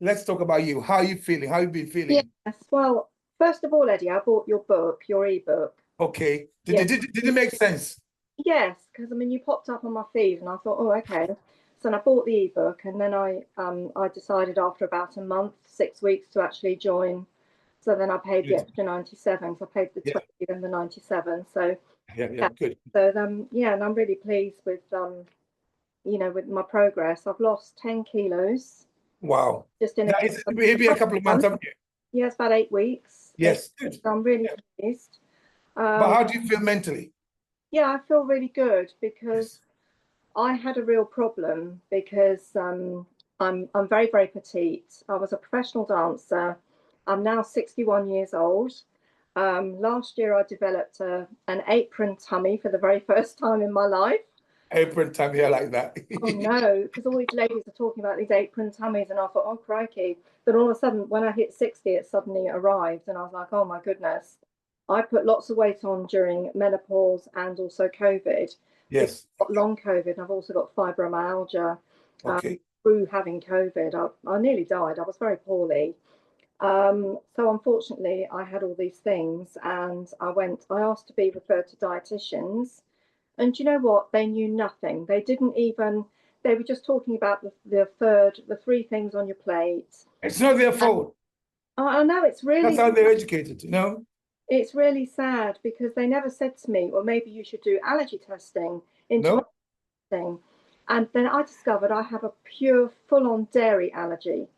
let's talk about you. How are you feeling? How you been feeling? Yes. Well, first of all, Eddie, I bought your book, your ebook. Okay. Yeah. Did it make sense? Yes, because I mean, you popped up on my feed, and I thought, oh, okay. So then I bought the ebook, and then I decided after about a month, 6 weeks, to actually join. So then I paid the Good. extra 97. So I paid the Yeah. 20 and the 97. So Yeah, yeah. good. So yeah, and I'm really pleased with with my progress. I've lost 10 kilos Wow. just in That is maybe a couple of months, haven't you? yeah, it's about 8 weeks. Yes, good. So I'm really Yeah. pleased. But how do you feel mentally? Yeah, I feel really good because Yes. I had a real problem because I'm very, very petite. I was a professional dancer. I'm now 61 years old. Last year I developed an apron tummy for the very first time in my life. Apron time here like that. Oh no, because all these ladies are talking about these apron tummies, and I thought, oh crikey. But all of a sudden, when I hit 60, it suddenly arrived, and I was like, oh my goodness. I put lots of weight on during menopause and also COVID. Because Yes. I've got long COVID, and I've also got fibromyalgia. Okay. Through having COVID, I nearly died. I was very poorly. So unfortunately, I had all these things, and I asked to be referred to dietitians. And you know what? They knew nothing. They were just talking about the three things on your plate. It's not their And fault. I know That's how they're educated, you know? it's really sad because they never said to me, well, maybe you should do allergy testing, No? intolerance testing. And then I discovered I have a pure, full-on dairy allergy.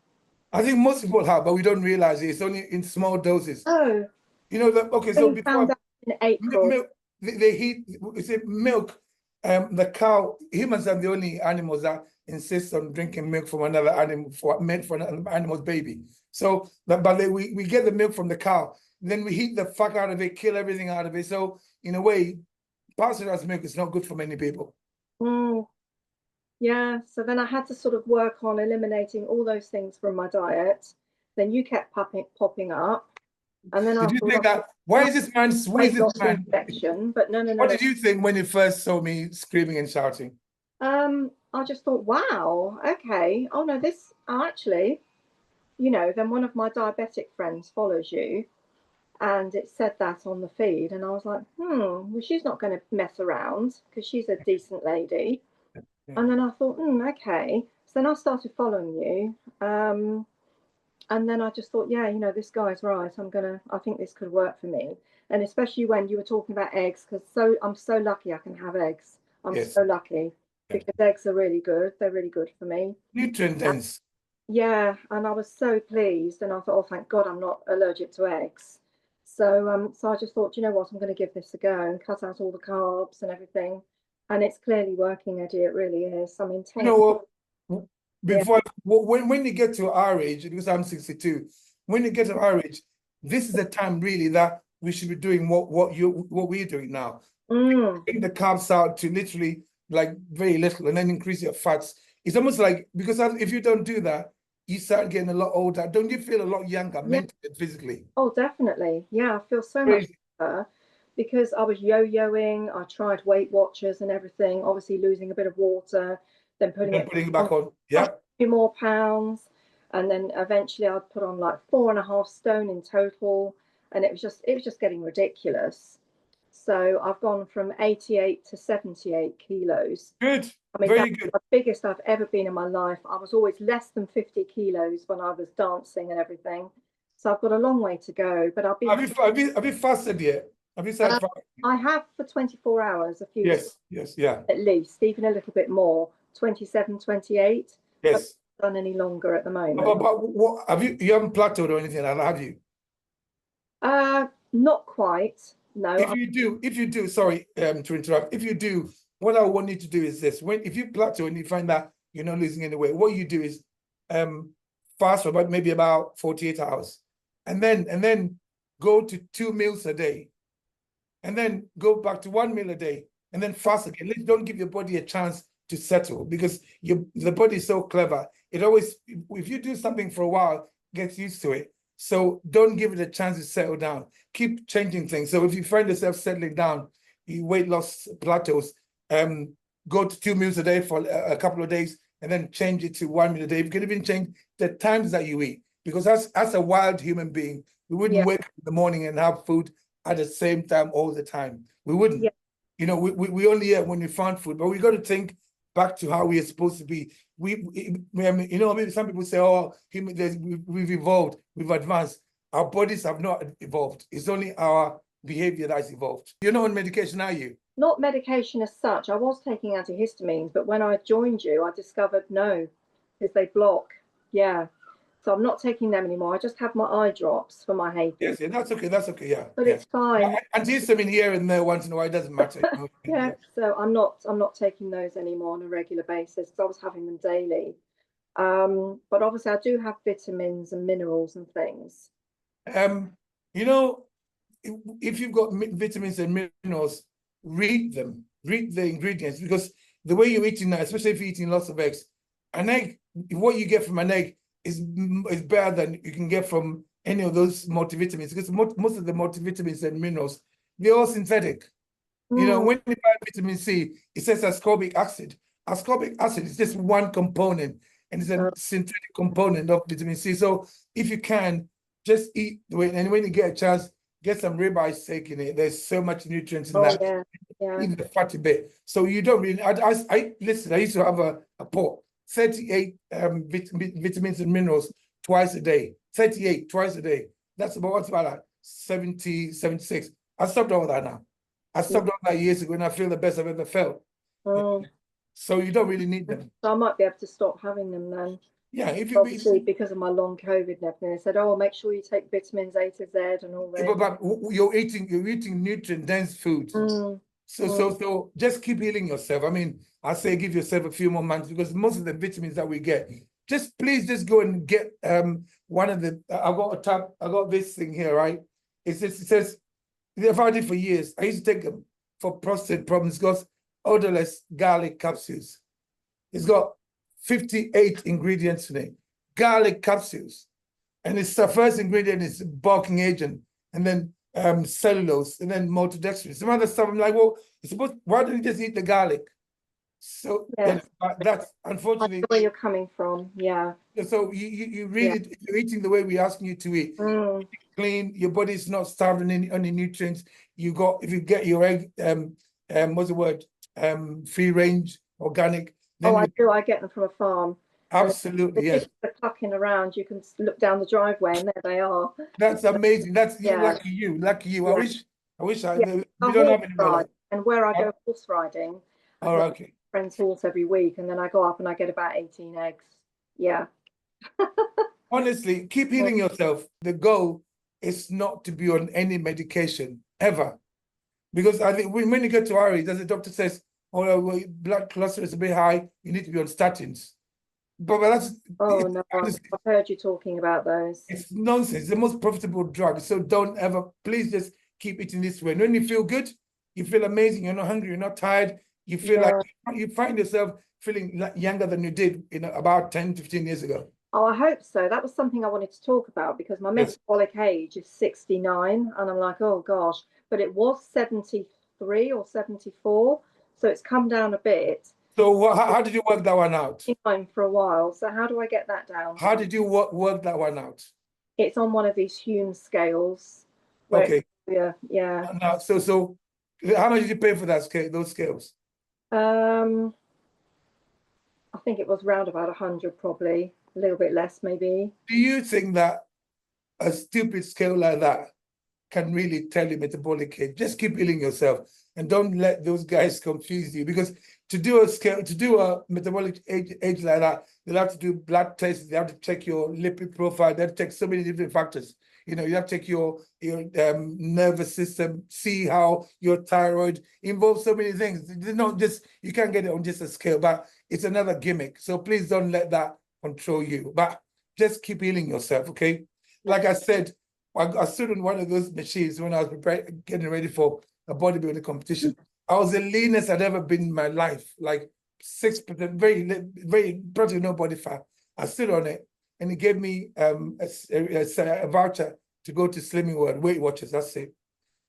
I think most people have, but we don't realize it. It's only in small doses. Oh, You know that, okay, I so only found before out in April. milk, they heat, is it milk? The cow, humans are the only animals that insist on drinking milk from another animal, meant for an animal's baby. So, we get the milk from the cow, then we heat the fuck out of it, kill everything out of it. So, in a way, pasteurized milk is not good for many people. Mm, yeah, so then I had to sort of work on eliminating all those things from my diet. Then you kept popping up. And then I Did you thought, think oh, that, why is this man, why is weight this loss man? injection, but no, no, no, What no. did you think when you first saw me screaming and shouting? I just thought, wow, okay. Oh no, this actually, then one of my diabetic friends follows you, and it said that on the feed, and I was like, well, she's not going to mess around because she's a decent lady. Yeah. And then I thought, okay. So then I started following you. And then I just thought, yeah, this guy's right. I think this could work for me. And especially when you were talking about eggs, because I'm so lucky I can have eggs. I'm Yes. so lucky Yeah. because eggs are really good. They're really good for me. Nutrient dense. Yeah, and I was so pleased, and I thought, oh, thank God I'm not allergic to eggs. So I just thought, you know what, I'm going to give this a go and cut out all the carbs and everything. And it's clearly working, Eddie. It really is. I mean, You 10, know what? yeah. When you get to our age, because I'm 62, when you get to our age, this is the time really that we should be doing what we're doing now. Mm. Bring the carbs out to literally like very little, and then increase your fats. It's almost like, because if you don't do that, you start getting a lot older. Don't you feel a lot younger Yeah. mentally and physically? Oh, definitely. Yeah, I feel so much Crazy. better because I was yo-yoing. I tried Weight Watchers and everything, obviously losing a bit of water, then putting Then it putting it on back on. a Yeah. few more pounds. And then eventually I'd put on like 4.5 stone in total. And it was just getting ridiculous. So I've gone from 88 to 78 kilos. Good. I mean, Very that's good. the biggest I've ever been in my life. I was always less than 50 kilos when I was dancing and everything. So I've got a long way to go, but I'll be Have you fasted yet? Have you started fasting? I have for 24 hours, a few Yes. Yes. Yeah. at least, even a little bit more, 27, 28. But Yes. I haven't done any longer at the moment. But what have you haven't plateaued or anything like that, have you? Not quite. No. If you do, sorry, to interrupt. If you do, what I want you to do is this: if you plateau and you find that you're not losing any weight, what you do is fast for about 48 hours, and then go to 2 meals a day, and then go back to 1 meal a day, and then fast again. Don't give your body a chance to settle, because the body is so clever. It always, if you do something for a while, gets used to it. So don't give it a chance to settle down. Keep changing things. So if you find yourself settling down, you weight loss plateaus, go to 2 meals a day for a couple of days, and then change it to 1 meal a day. You can even change the times that you eat, because as a wild human being, we wouldn't Yeah. wake up in the morning and have food at the same time all the time. We wouldn't. Yeah. You know, we only eat when we found food, but we got to think back to how we are supposed to be. I mean, you know, maybe some people say, oh, we've evolved, we've advanced. Our bodies have not evolved. It's only our behavior that's evolved. You're not on medication, are you? Not medication as such. I was taking antihistamines, but when I joined you, I discovered no, because they block. Yeah. So I'm not taking them anymore. I just have my eye drops for my hay fever. Yes, yeah, that's okay. That's okay. Yeah. But yeah. it's fine. Antihistamine here and there once in a while, it doesn't matter. Yeah. So I'm not taking those anymore on a regular basis, because I was having them daily. But obviously I do have vitamins and minerals and things. You know, if you've got vitamins and minerals, read them, read the ingredients, because the way you're eating now, especially if you're eating lots of eggs, an egg, what you get from an egg is better than you can get from any of those multivitamins, because most of the multivitamins and minerals, they're all synthetic. You know, when you buy vitamin C, it says ascorbic acid. Ascorbic acid is just one component, and it's a synthetic component of vitamin C. So if you can, just eat, and when you get a chance, get some ribeye steak in it. There's so much nutrients in that. Yeah. Even the fatty bit. So you don't really. Listen. I used to have a pot, 38 vitamins and minerals twice a day. 38 twice a day. That's about what's about like 70, 76. I stopped all that now. I stopped all that years ago, and I feel the best I've ever felt. So you don't really need them. So I might be able to stop having them then. Yeah, if you obviously because of my long COVID and everything, they said, "Oh, make sure you take vitamins A to Z and all that." But you're eating nutrient dense foods. So just keep healing yourself. I mean, I say give yourself a few more months, because most of the vitamins that we get, please just go and get one of the. I got this thing here, right? It says I've had it for years. I used to take them for prostate problems. It's got odorless garlic capsules. It's got 58 ingredients in it. Garlic capsules. And it's the first ingredient is bulking agent, and then cellulose, and then maltodextrin. Some other stuff. I'm like, well, why don't you just eat the garlic? So that's unfortunately. I know where you're coming from. Yeah. So you really, you're eating the way we're asking you to eat. Clean, your body's not starving any nutrients. If you get your egg, what's the word? Free range, organic. Then I do. I get them from a farm. Absolutely, yes. They're clucking around. You can look down the driveway, and there they are. That's amazing. That's lucky you. Lucky you. Yeah. I wish I. Yeah. We don't have any. And where I go horse riding, oh, okay. Friend's horse every week, and then I go up and I get about 18 eggs. Yeah. Honestly, keep healing yourself. The goal is not to be on any medication ever, because I think when you get to our age, as the doctor says, "Oh, well, blood cholesterol is a bit high. You need to be on statins." But that's no, I've heard you talking about those. It's nonsense. It's the most profitable drug. So don't ever, please just keep eating this way. And when you feel good, you feel amazing. You're not hungry. You're not tired. You feel like you find yourself feeling like younger than you did about 10, 15 years ago. Oh, I hope so. That was something I wanted to talk about, because my metabolic age is 69, and I'm like, oh gosh, but it was 73 or 74, so it's come down a bit. So how did you work that one out? For a while. So how do I get that down? How did you work that one out? It's on one of these Hume scales. Okay. Yeah. Now, so how much did you pay for those scales? I think it was round about 100, probably a little bit less, maybe. Do you think that a stupid scale like that can really tell you metabolic age? Just keep healing yourself, and don't let those guys confuse you, because to do a metabolic age like that, they'll have to do blood tests, they have to check your lipid profile, they have to check so many different factors. You know, you have to check your nervous system, see how your thyroid involves so many things. You can't get it on just a scale, but it's another gimmick. So please don't let that control you. But just keep healing yourself, okay? Like I said, I stood on one of those machines when I was getting ready for a bodybuilding competition. I was the leanest I'd ever been in my life, like 6%, very practically no body fat. I stood on it, and he gave me a voucher to go to Slimming World, Weight Watchers, that's it.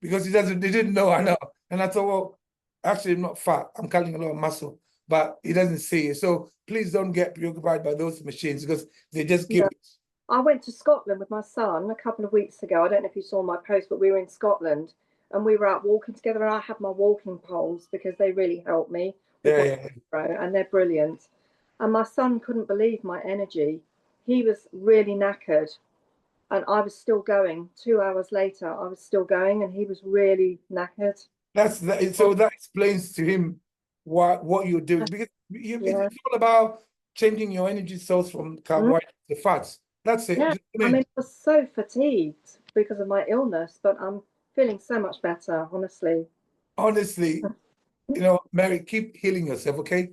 Because he didn't know I know. And I thought, well, actually I'm not fat, I'm carrying a lot of muscle. but he doesn't see it. So please don't get preoccupied by those machines because they just give No. it. I went to Scotland with my son a couple of weeks ago. I don't know if you saw my post, but we were in Scotland and we were out walking together. And I have my walking poles because they really help me with Yeah, and they're brilliant. And my son couldn't believe my energy. He was really knackered, and I was still going. 2 hours later, I was still going, and he was really knackered. So that explains to him what you're doing because Yeah. it's all about changing your energy source from carbohydrates to fats. That's it. Yeah, Just, I mean, I was so fatigued because of my illness, but I'm feeling so much better, honestly. honestly, Mary, keep healing yourself, okay?